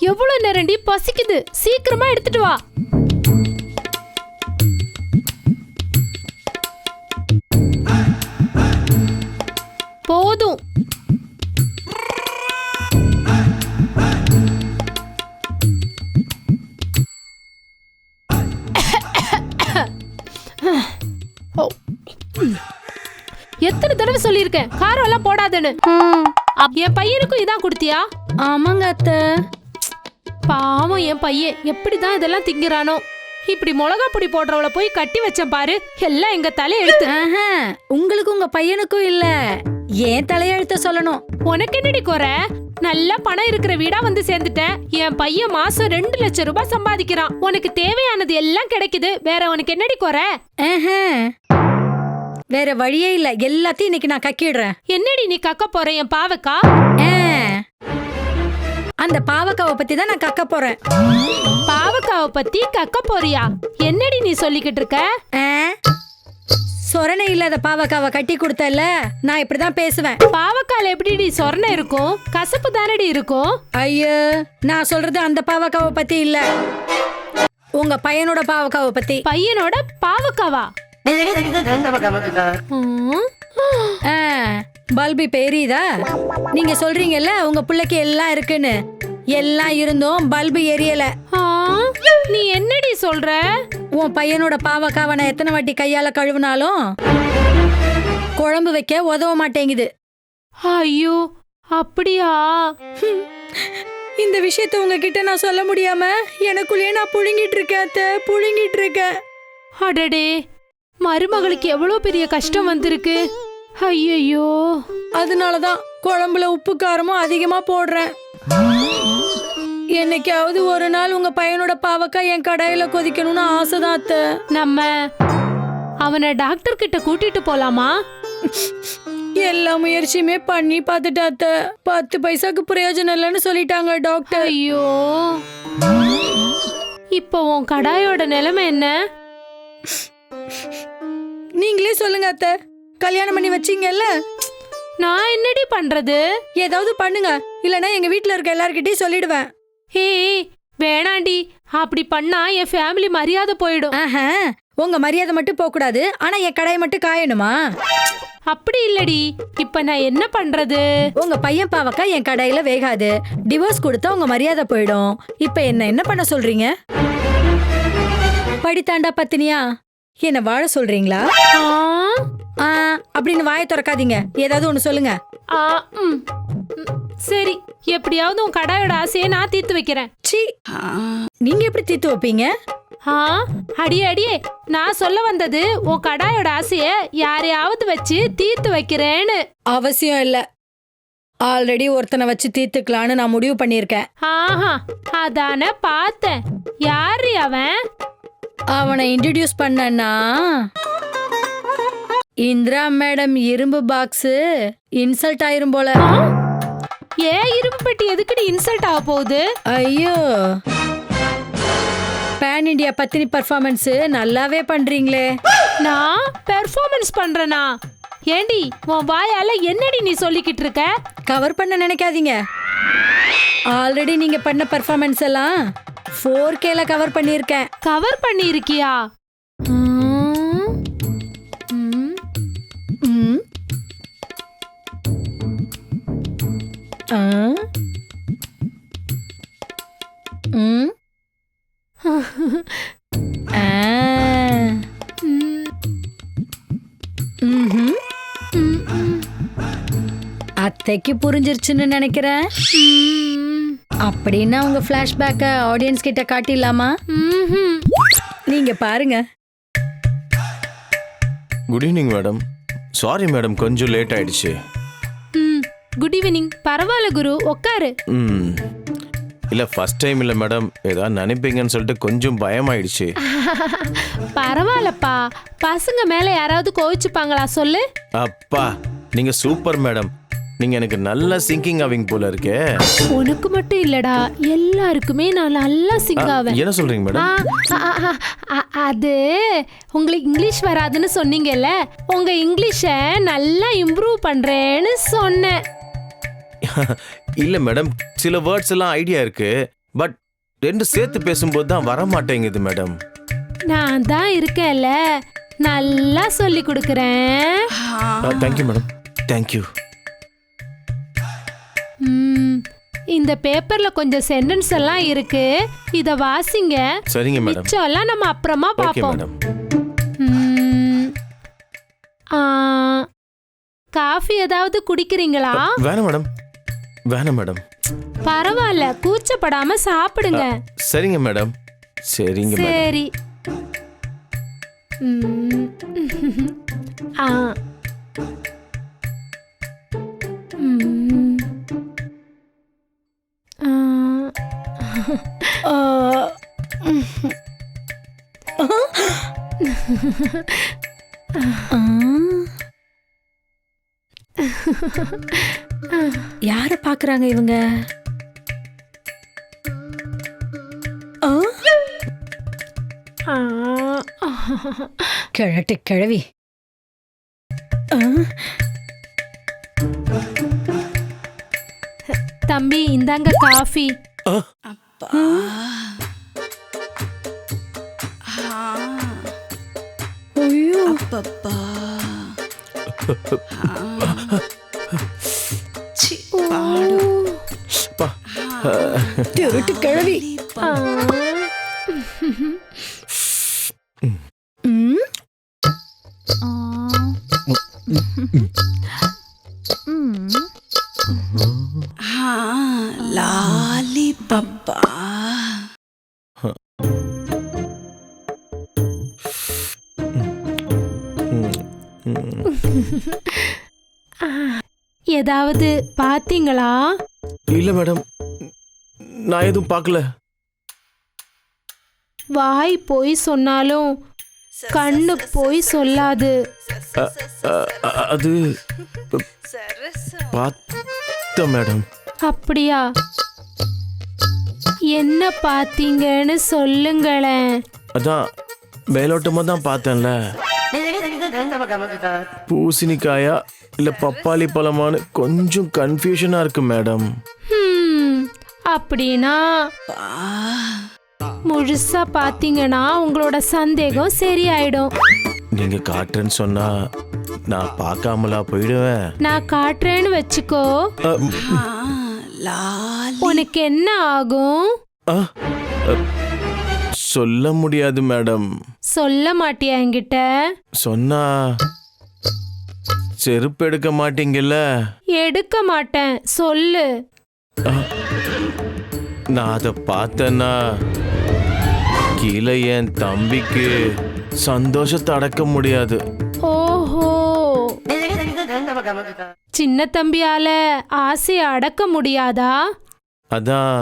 எவ்வளவு நேரண்டி பசிக்குது, சீக்கிரமா எடுத்துட்டு வா. போதும். எத்தனை தடவை சொல்லியிருக்கேன் காரம் எல்லாம் போடாதேன்னு. என் பையனுக்கும் இதான் கொடுத்தியா? ஆமாங்க அத்தை. பாவம் என் பையன் எப்படிதான் இதெல்லாம் திங்கிறானோ. இப்படி மிளகா பொடி போடுறவள போய் கட்டி வச்சேன் பாரு, எல்லாம் எங்க தலையெழுத்து. உங்களுக்கு உங்க பையனுக்கும் இல்ல, ஏன் தலையெழுத்த சொல்லணும். உனக்கு என்னடி குறை? நல்ல பணம் இருக்கிற வீடா வந்து சேர்ந்துட்டேன். என் பையன் மாசம் 2 லட்சம் ரூபாய் சம்பாதிக்கிறான். உனக்கு தேவையானது எல்லாம் கிடைக்குது, வேற உனக்கு என்னடி குறை? வேற வழியே இல்ல, எல்லாத்தையும் இன்னைக்கு நான் கக்கிடுறேன். என்னடி நீ கக்க போற என் பாவக்கா? அந்த பாவக்காவை பத்தி தான் நான் கக்க போறேன். பாவக்காவை பத்தி கக்க போறியா? என்னடி நீ சொல்லிக்கிட்டு இருக்க? சொரணை இல்லாத பாவக்காவை கட்டி கொடுத்தல, நான் இப்படிதான் பேசுவேன். பாவக்கால எப்படிடி சொரணை இருக்கும்? கசப்பு தானடி இருக்கும். ஐயோ, நான் சொல்றது அந்த பாவக்காவை பத்தி இல்ல, உங்க பையனோட பாவக்காவை பத்தி. பையனோட பாவக்காவா? பல்பி பெரியுதா? நீங்க சொல்றீங்கல்ல உங்க பிள்ளைக்கு எல்லாம் இருக்குன்னு, எல்லாம் இருந்தும் பல்பு எரியல. நீ என்னடி சொல்ற? உன் பையனோட பாவக்காவை நான் எத்தனை வாட்டி கையால கழுவினாலும் குழம்பு வைக்க உதவ மாட்டேங்குது. ஐயோ, அப்படியா? இந்த விஷயத்த உங்ககிட்ட நான் சொல்ல முடியாம எனக்குள்ளே நான் புழுங்கிட்டு இருக்கேன் அத்தை, புழுங்கிட்டு இருக்கேன். அடடே, மருமகளுக்கு எவ்வளவு பெரிய கஷ்டம் வந்திருக்கு. ஐயோ, அதனாலதான் குழம்புல உப்பு காரமும் அதிகமா போடுறேன். என்னைக்காவது ஒரு நாள் உங்க பையனோட பாவக்காய் என் கடையில கொதிக்கணும்னு ஆசைதான் அத்தை. நம்ம அவனை டாக்டர் கிட்ட கூட்டிட்டு போலாமா? எல்லா முயற்சியுமே பண்ணி பார்த்துட்டு அத்தை, 10 பைசாக்கு பிரயோஜனம் இல்லைன்னு சொல்லிட்டாங்க டாக்டர். ஐயோ, இப்போ உன் கடாயோட நிலைமை என்ன? நீங்களே சொல்லுங்க அத்தை, கல்யாணம் பண்ணி வச்சீங்கல்ல, நான் என்னடி பண்றது? ஏதாவது பண்ணுங்க, இல்லனா எங்க வீட்ல இருக்க எல்லார்கிட்டயும் சொல்லிடுவேன். ஏய் வேணாண்டி, அப்படி பண்ணா என் ஃபேமிலி மரியாதை போயிடும். உங்க மரியாதை மட்டும் போக கூடாது, ஆனா என் கடாயை மட்டும் காயணுமா? அப்படி இல்லடி, இப்ப நான் என்ன பண்றது? உங்க பையன் பாவக்கா என் கடாயில வேகாது, டிவோர்ஸ் கொடுத்தா உங்க மரியாதை போயிடும். இப்ப என்ன பண்ண சொல்றீங்க? படித்தாண்டா பத்தினியா என்ன வாழ சொல்றீங்களா? அப்படின்னு வாயை திறக்காதீங்க, ஏதாவது ஒண்ணு சொல்லுங்க. சரி, எப்படியாவது உன் கடாயோட ஆசையை நான் தீர்த்து வைக்கிறேன். நீங்க எப்படி தீர்த்து வைப்பீங்க? அடியே அடியே, நான் சொல்ல வந்தது உன் கடாயோட ஆசைய யாரையாவது வச்சு தீர்த்து வைக்கிறேன்னு. அவசியம் இல்ல, ஆல்ரெடி ஒருத்தனை வச்சு தீர்த்துக்கலான்னு நான் முடிவு பண்ணிருக்கேன். அதான பார்த்தேன். யாரு அவன்? அவனை இன்ட்ரோடியூஸ் பண்ணனா இந்திரா மேடம் இரும்பு பாக்ஸ் இன்சல்ட் ஆயிரும் போல. ஏன் இரும்பு பெட்டி எதுக்குடி இன்சல்ட் ஆக போகுது? ஐயோ, பேன் இண்டியா பத்தினி பர்ஃபார்மன்ஸ் நல்லாவே பண்றீங்களே. நான் பெர்ஃபார்மன்ஸ் பண்றேனா? ஏண்டி உன் வாயால என்னடி நீ சொல்லிக்கிட்டு இருக்க? கவர் பண்ண நினைக்காதீங்க, ஆல்ரெடி நீங்க பண்ண பர்ஃபார்மன்ஸ் எல்லாம் 4Kல கவர் பண்ணிருக்கேன். கவர் பண்ணி இருக்கியா? அத்தைக்கு புரிஞ்சிருச்சுன்னு நினைக்கிறேன். அப்படின்னா உங்க பிளாஷ்பேக்க ஆடியன்ஸ் கிட்ட காட்டிடலாமா? நீங்க பாருங்க. Good evening madam. Sorry madam, கொஞ்சம் லேட் ஆயிடுச்சு. Good evening. பரவாயில்ல குரு, உட்காரு. இல்ல ஃபர்ஸ்ட் டைம் இல்ல மேடம், ஏதாவது நினைப்பீங்கன்னு சொல்லிட்டு கொஞ்சம் பயமாயிடுச்சு. பரவாயில்லப்பா, பசங்க மேல யாராவது கோவிச்சுப்பாங்களா சொல்லு? அப்பா நீங்க சூப்பர் மேடம், நீங்க எனக்கு நல்லா சிங்கிங் ஆவிங் போல இருக்கே. உனக்கு மட்டும் இல்லடா, எல்லாருக்குமே நான் நல்லா சிங் ஆவேன். என்ன சொல்றீங்க மேடம்? அது உங்களுக்கு இங்கிலீஷ் வராதுன்னு சொன்னீங்கல்ல, உங்க இங்கிலீஷை நல்லா இம்ப்ரூவ் பண்றேன்னு சொன்னேன். இல்ல மேடம், சில வேர்ட்ஸ் எல்லாம் ஐடியா இருக்கு, பட் ரெண்டு சேர்த்து பேசும்போது தான் வர மாட்டேங்குது மேடம். நான் தான் இருக்கேன்ல, நல்லா சொல்லி கொடுக்கறேன். Thank you madam, thank you. இந்த பேப்பர்ல கொஞ்சம் சென்டென்ஸ் எல்லாம் இருக்கு, இத வாசிங்க. சரிங்க மேடம். மிச்சம் எல்லாம் நம்ம அப்புறமா ஓகே பாப்போம். மேடம். காஃபி ஏதாவது குடிக்கிறீங்களா? வேணாம் மேடம், வேணாம் மேடம். பரவாயில்ல, கூச்சப்படாம சாப்பிடுங்க. சரிங்க மேடம், சரிங்க மேடம். சரி. ஆ. யார பாக்குறாங்க இவங்க? கிழட்டு கிழவி. தம்பி, இந்தாங்க காஃபி. ஐயோ, திருட்டு கிழவி. லாலி பப்பா. ஏதாவது பாத்தீங்களா? இல்ல மேடம், நான் எதுவும் பார்க்கல. வாய் போய் சொன்னாலும் கண்ணு போய் சொல்லாது. அது பார்த்த மேடம். அப்படியா? என்ன பாத்தீங்கன்னு சொல்லுங்களேன். அதான் மேலோட்டமா தான் பார்த்தேன்ல. பூசணிக்காயா இல்ல பப்பாளி பழமானு கொஞ்சம் கன்ஃபியூஷனா இருக்கு மேடம். அப்படின்னா முழுசா பாத்தீங்கன்னா உங்களோட சந்தேகம் சரியாயிடும். நீங்க காட்டுறேன்னு சொன்னா நான் பார்க்காமலா போயிடுவேன். நான் காட்டுறேன்னு வச்சுக்கோ, லாலி. உனக்கு என்ன ஆகும்? சொல்ல முடியாது மேடம். சொல்ல மாட்டியா என்கிட்ட? சொன்னா செருப்பு எடுக்க மாட்டீங்கல்ல? எடுக்க மாட்டேன், சொல்லு. நான் அதை பார்த்தேன்னா கீழே என் தம்பிக்கு சந்தோஷத்தை அடக்க முடியாது. ஓஹோ, சின்ன தம்பியால ஆசைய அடக்க முடியாதா? அதான்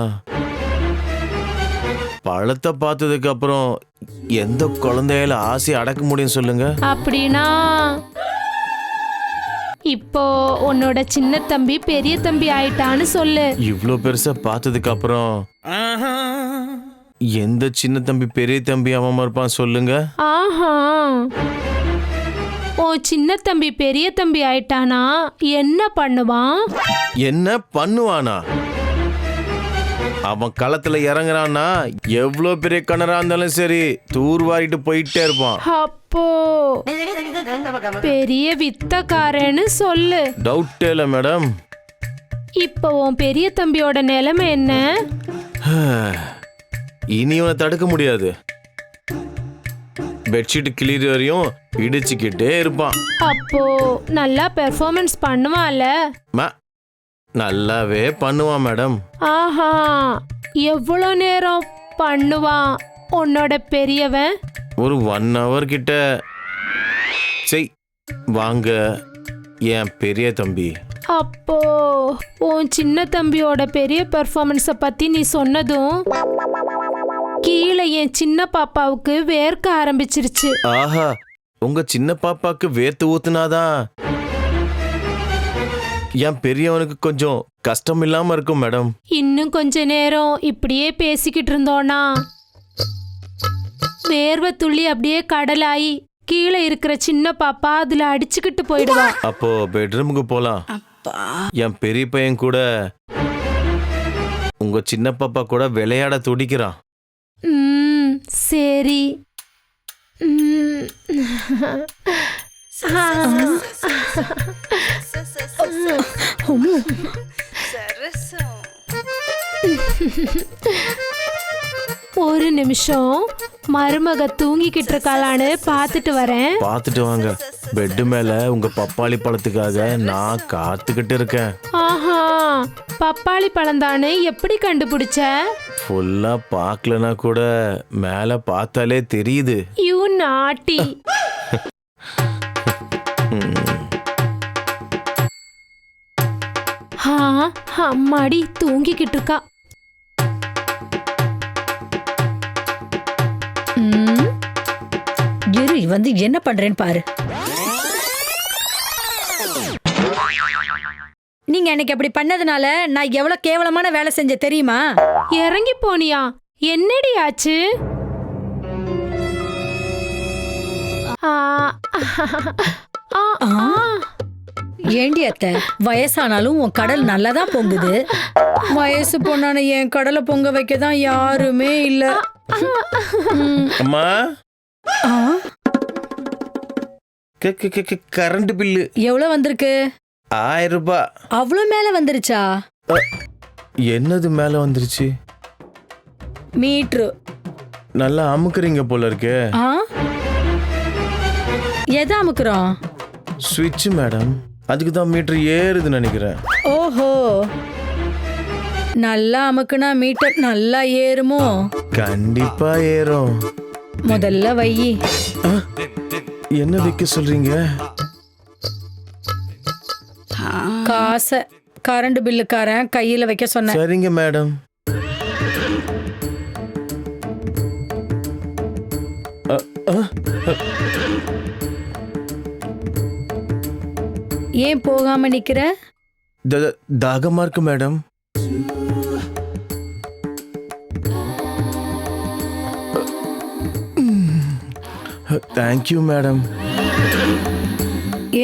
பழத்தை பார்த்ததுக்கு அப்புறம் எந்த குழந்தையில ஆசையை அடக்க முடியும் சொல்லுங்க? அப்படின்னா இப்போ உன்னோட சின்ன தம்பி பெரிய தம்பி ஆயிட்டான்னு சொல்லு. இவ்ளோ பெருசா பார்த்ததுக்கு அப்புறம் எந்த சின்ன தம்பி பெரிய தம்பி அவன் இருப்பான் சொல்லுங்க? ஆஹா, ஓ சின்ன தம்பி பெரிய தம்பி ஆயிட்டானா என்ன பண்ணுவான்? என்ன பண்ணுவானா? அவன் களத்துல இறங்குறான்னா எவ்வளோ பெரிய கிணறா இருந்தாலும் சரி தூர்வாரிட்டு போயிட்டே இருப்பான். அப்போ பெரிய வித்தக்காரன்னு சொல்லு. டவுட்டே இல்லை மேடம். இப்போ உன் பெரிய தம்பியோட நிலைமை என்ன? இனி இவனை தடுக்க முடியாது. பெட்ஷீட் கிளியர் வரையும் இடிச்சுக்கிட்டே இருப்பான். அப்போ நல்லா பெர்ஃபார்மன்ஸ் பண்ணுவான்ல? நல்லாவே பண்ணுவான் மேடம். ஆஹா, எவ்வளோ நேரம் பண்ணுவான் உன்னோட பெரியவன்? ஒரு 1 hour கிட்ட. சரி வாங்க என் பெரிய தம்பி. அப்போ உன் சின்ன தம்பியோட பெரிய பெர்ஃபார்மன்ஸை பத்தி நீ சொன்னதும் கீழே என் சின்ன பாப்பாவுக்கு வேர்க்க ஆரம்பிச்சிருச்சு. ஆஹா, உங்க சின்ன பாப்பாக்கு வேர்த்து ஊத்துனாதான் என் பெரியவனுக்கு கொஞ்சம் கஷ்டம் இல்லாம இருக்கும் மேடம். இன்னும் கொஞ்ச நேரம் இப்படியே பேசிக்கிட்டு இருந்தோன்னா வேர்வை துள்ளி அப்படியே கடலாயி கீழே இருக்கிற சின்ன பாப்பா அதுல அடிச்சுக்கிட்டு போயிடுவா. அப்போ பெட்ரூமுக்கு போலாம். அப்பா. என் பெரிய பையன் கூட உங்க சின்ன பாப்பா கூட விளையாட துடிக்கிறான். சரி. ஒரு நிமிஷம், மருமக தூங்கிக்கிட்டு இருக்காளான்னு பார்த்துட்டு வரேன். பார்த்துட்டு வாங்க. பெட்டு மேல உங்க பப்பாளி பழத்துக்காக நான் காத்துக்கிட்டு இருக்கேன். ஆஹா, பப்பாளி பழம் தானே, எப்படி கண்டுபிடிச்ச? ஃபுல்லா பார்க்கலனா கூட மேல பார்த்தாலே தெரியுது. யூ நாட்டி. அம்மாடி தூங்கிக்கிட்டு இருக்கா. இரு வந்து என்ன பண்றேன்னு பாரு. நீங்க எனக்கு அப்படி பண்ணதுனால நான் எவ்வளவு கேவலமான வேலை செஞ்ச தெரியுமா? இறங்கி போனியா? என்னடி ஆச்சு? ஏண்டி அத்தை, வயசானாலும் உன் கடல் நல்லாதான் பொங்குது. வயசு பொண்ணான என் கடலை பொங்க வைக்கதான் யாருமே இல்ல. அம்மா, கரண்ட் பில்லு எவ்வளவு வந்திருக்கு? 1000 ரூபாய். அவ்வளவு மேல வந்துருச்சா? என்னது மேல வந்துருச்சு? மீட்ரு. நல்லா அமுக்குறீங்க போல இருக்கு. எதை அமுக்குறோம்? ஸ்விட்ச் மேடம். அதுக்கு தான் மீட்டர் ஏறுதுன்னு நினைக்கிறேன். ஓஹோ, நல்லா அமுக்குனா மீட்டர் நல்லா ஏறுமோ? கண்டிப்பா ஏறும். முதல்ல வை. என்ன வைக்க சொல்றீங்க? காசை கரண்ட் பில்லுக்காரன் கையில வைக்க சொன்ன. சரிங்க மேடம். ஏன் போகாம நிக்கிற? தாகமா இருக்கு மேடம். Thank you madam.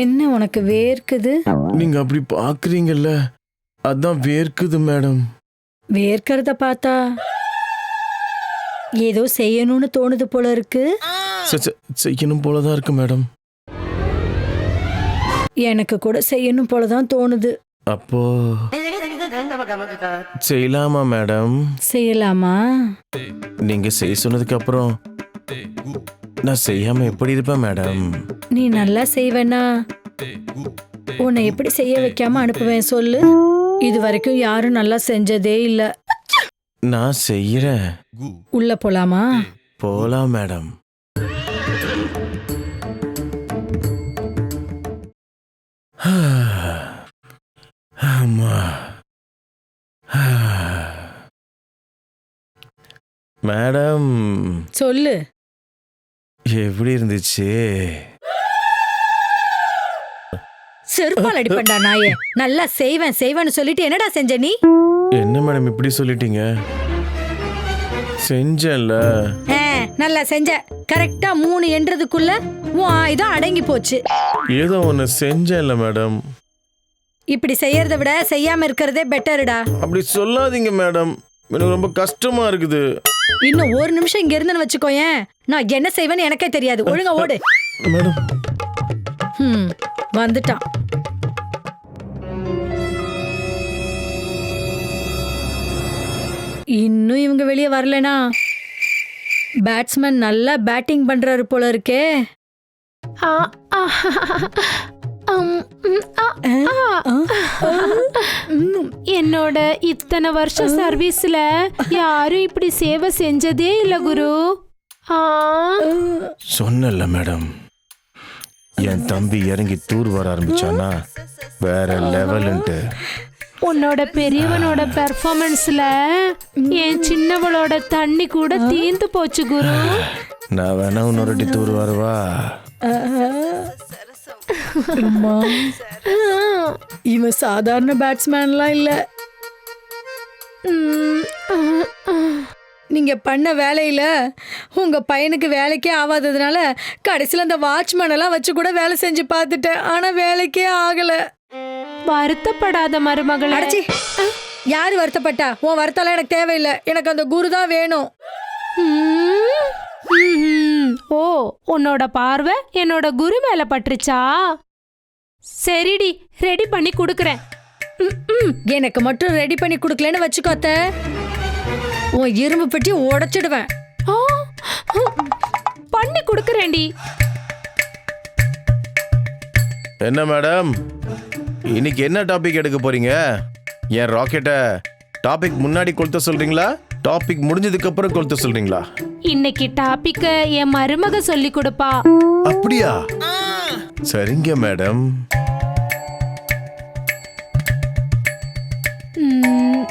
என்ன உனக்கு வேர்க்குது? நீங்க அப்படி பாக்குறீங்கல்ல, அதான் வேர்க்குது மேடம். வேர்க்கிறத பார்த்தா ஏதோ செய்யணும்னு தோணுது போல இருக்கு. செய்யணும் போலதான் இருக்கு மேடம். எனக்கு கூட செய்யணும் போலதான் தோணுது. அப்போ செய்யலாமா மேடம்? செய்யலாமா? நீங்க செய்ய சொன்னதுக்கு அப்புறம் நான் செய்யாம எப்படி இருப்பேன் மேடம்? நீ நல்லா செய்வேனா உன்னை எப்படி செய்ய வைக்காம அனுப்புவேன் சொல்லு? இது வரைக்கும் யாரும் நல்லா செஞ்சதே இல்ல. நான் செய்யறேன். உள்ள போலாமா? போலாம் மேடம். ஆமா. மேடம் சொல்லு. எப்படி இருந்துச்சு? செருப்பால் அடிப்பண்டா நாயே. நல்லா செய்வேன்னு சொல்லிட்டு என்னடா செஞ்ச நீ? என்ன மேடம் இப்படி சொல்லிட்டீங்க? செஞ்சேன்ல. நல்லா செஞ்ச. கரெக்டா 3 என்றதுக்குள்ள உன் ஆயுதம் அடங்கி போச்சு. ஏதோ ஒன்னு செஞ்சேன்ல மேடம். இப்படி செய்யறத விட செய்யாம இருக்கிறதே பெட்டர்டா. அப்படி சொல்லாதீங்க மேடம், எனக்கு ரொம்ப கஷ்டமா இருக்குது. இன்னும் ஒரு நிமிஷம் இங்க இருந்தேன்னு வச்சுக்கோயேன், நான் என்ன செய்வேன்னு எனக்கே தெரியாது. ஒழுங்கா ஓடு மேடம். வந்துட்டான். இன்னும் இவங்க வெளியே வரலனா பேட்ஸ்மேன் நல்லா பேட்டிங் பண்றாரு போல இருக்கே. என்னோட இத்தனை வருஷம் சர்வீஸ்ல யாரும் இப்படி சேவை செஞ்சதே இல்ல குரு. சொன்னல மேடம், என் தம்பி இறங்கி தூர் வர ஆரம்பிச்சானா வேற லெவல்ன்ட்டு. உன்னோட பெரியவனோட பெர்ஃபார்மன்ஸ்ல என் சின்னவளோட தண்ணி கூட தீந்து போச்சு குரு. நான் வேணா உன்னோட தூர் வரவா? இவன் சாதாரண பேட்ஸ்மேன்லாம் இல்ல. நீங்க பண்ண வேலையில உங்க பையனுக்கு வேலைக்கே ஆகாததுனால கடைசியில் அந்த வாட்ச்மேன் எல்லாம் வச்சு கூட வேலை செஞ்சு பார்த்துட்டேன். ஆனா வேலைக்கே ஆகல. வருத்தப்படாத மருமகளே. அடச்சி யாரு வருத்தப்பட்டா? உன் வருத்தம்லாம் எனக்கு தேவையில்லை. எனக்கு அந்த குரு தான் வேணும். ஓ, உன்னோட பார்வை என்னோட குரு மேல பட்டுருச்சா? சரிடி, ரெடி பண்ணி குடுக்கறேன். எனக்கு மட்டும் ரெடி பண்ணி கொடுக்கலன்னு வச்சுக்கோ அத்தை, உன் இரும்பு பெட்டி உடைச்சிடுவேன். ஆ, பண்ணி குடுக்கறேன்டி. என்ன மேடம், இன்னைக்கு என்ன டாபிக் எடுக்க போறீங்க? என் ராக்கெட்டை டாபிக் முன்னாடி கொளுத்த சொல்றீங்களா, டாபிக் முடிஞ்சதுக்கு அப்புறம் கொளுத்த சொல்றீங்களா? இன்னைக்கு டாபிக்க என் மருமக சொல்லி கொடுப்பா. அப்படியா? சரிங்க மேடம். ம்.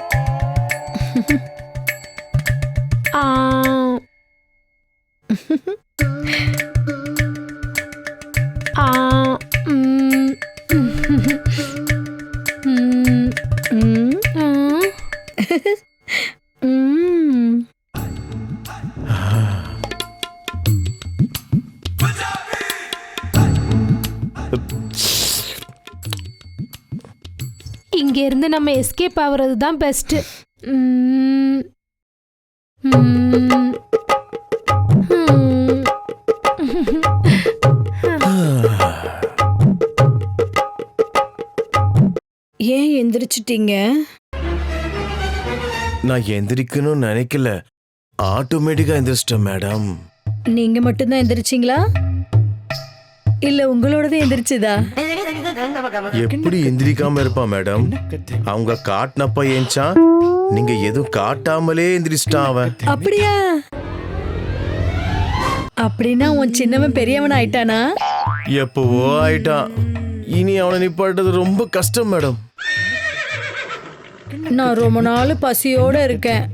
ஆ. ஆ. ம். ம். ம், ம். ம். இங்க இருந்து நம்ம எஸ்கேப் ஆகுறது தான் பெஸ்ட். ஏன் எந்திரிச்சிட்டீங்க? நான் எந்திரிக்கணும்னு நினைக்கல, ஆட்டோமேட்டிக்கா எந்திரிச்சிட்டேன் மேடம். நீங்க மட்டும்தான் எந்திரிச்சிங்களா, இல்ல உங்களோடது எந்திரிச்சுதா? எப்படி எந்திரிக்காம இருப்பா மேடம்? அவங்க காட்டினப்ப ஏஞ்சான், நீங்க எதுவும் காட்டாமலே எந்திரிச்சிட்டான் அவன். அப்படியா? அப்படின்னா உன் சின்னவன் பெரியவன் ஆயிட்டானா? எப்பவோ ஆயிட்டான். இனி அவனை நிப்பாட்டுறது ரொம்ப கஷ்டம் மேடம். நான் ரொம்ப நாள் பசியோட இருக்கேன்.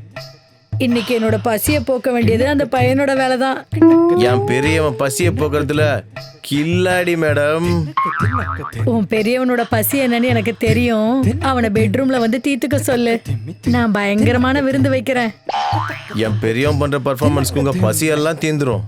இன்னைக்கு என்னோட பசியை போக்க வேண்டியது அந்த பையனோட வேலை தான். என் பெரியவன் பசியை போக்குறதுல கில்லாடி மேடம். உன் பெரியவனோட பசி என்னன்னு எனக்கு தெரியும். அவனை பெட்ரூம்ல வந்து தீத்துக்க சொல்லு. நான் பயங்கரமான விருந்து வைக்கிறேன். என் பெரியவன் பண்ற பர்ஃபார்மன்ஸ்க்கு உங்க பசியெல்லாம் தீந்துரும்.